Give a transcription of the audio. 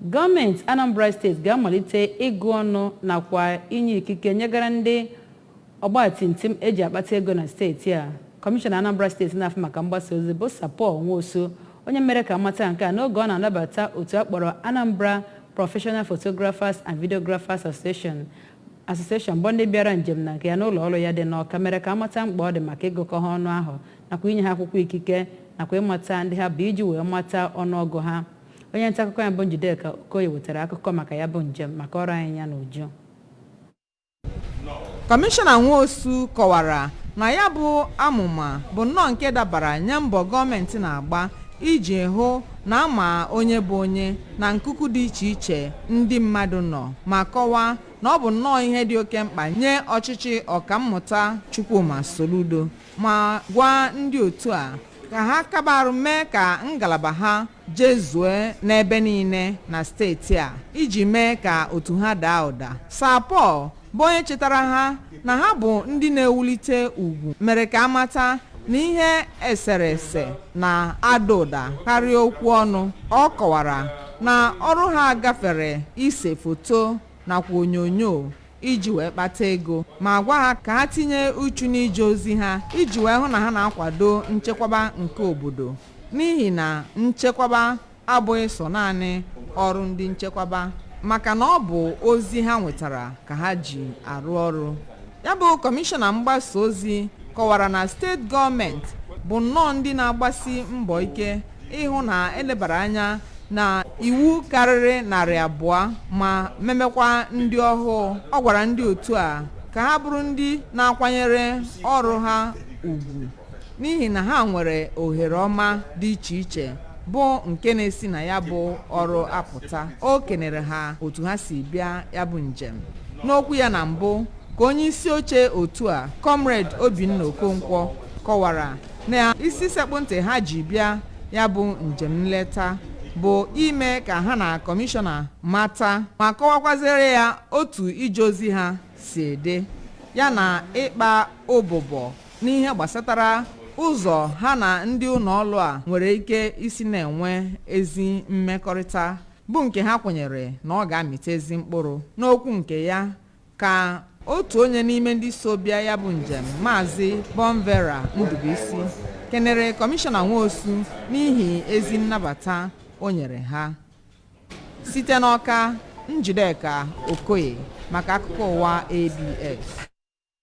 Gọọmenti Anambra steeti ga-amalite ịgụ ọnụ nakwa inye ikike nyegara ndị ọgbatumtum eji akpata ego na steeti a. Kọmishọna Anambra steeti na-afụ maka mgbasa ozi bụ Paul Nwosu onye mere ka amata nke a n'oge ọ na-anabata otu akpọrọ Anambra Professional Photographers and Videographers Association bụ ndị bịara njem na nke ya n'ụlọ ọrụ ya dị n'Awka, mere ka amata mkpa ọ dị maka ịgụkọ ha ọnụ ahụ nakwa inye ha akwụkwọ ikike nakwa ịmata ndị ha bụ iji wee mata ọnụọgụ ha. Onye nta akụkọ ya bụ Ideko Okoye wetara akụkọ maka ya bụ njem maka ọrụ anyị ya n'uju. Kọmishọna Nwosu kọwara na ya bụ amụma bụ nnọọ nke dabara nye mbọ gọọmenti na-agba iji hụ na ama onye bụ onye na nkuku dị iche iche ndị mmadụ nọ, ma kọwaa na ọ bụ nnọọ ihe dị oke mkpa nye ọchịchị ọkammụta Chukwuma Soludo, ma gwa ndị otu a ka ha kabarụ mee ka ngalaba ha jezue n'ebe niile na steeti a iji mee ka otu ha daa ụda. Paul bụ onye chetara ha na ha bụ ndị na-ewulite ugwu, mere ka amata na ihe eserese na-ada ụda karịa okwu ọnụ. Ọ kọwara na ọrụ ha gafere ise foto nakwa onyonyo iji wee kpata ego, ma gwa ha ka ha tinye uchu n'ije ozi ha iji wee hụ na ha na-akwado nchekwaba nke obodo, n'ihi na nchekwaba abụghị sọ naanị ọrụ ndị nchekwaba, maka na ọ bụ ozi ha nwetara ka ha ji arụ ọrụ. Ya bụ kọmishọna mgbasa ozi kọwara na steeti gọọmenti bụ nnọọ ndị na-agbasi mbọ ike ịhụ na elebara anya na iwu karịrị 200 ma memekwa ndị ọhụụ. Ọ gwara ndị otu a ka ha bụrụ ndị na-akwanyere ọrụ ha ugwu, n'ihi na ha nwere ohere ọma dị iche iche bụ nke na-esi na ya bụ ọrụ apụta. O kenere ha otu ha si bịa ya bụ njem. N'okwu ya na mbụ ka onye isi oche otu a, Comrade Obinna Okonkwo, kọwara na isi sekpụ ntị ha ji bịa ya bụ njem nleta bụ ime ka ha na kọmishọna mata ma kọwakwazere ya otu ije ozi ha si ede, ya na ịkpa ụbụbọ n'ihe gbasatara ụzọ ha na ndị ụlọ ọrụ a nwere ike isi na-enwe ezi mmekọrịta, bụ nke ha kwenyere na ọ ga-amịta ezi mkpụrụ. N'okwu nke ya ka otu onye n'ime ndị so bịa ya bụ njem, Maazị Bonvera Ndubuisi, kenere kọmishọna Nwosu n'ihi ezi nnabata o nyere ha. Site n'Awka, Njiri Okoye maka akụkọ ụwa ABS.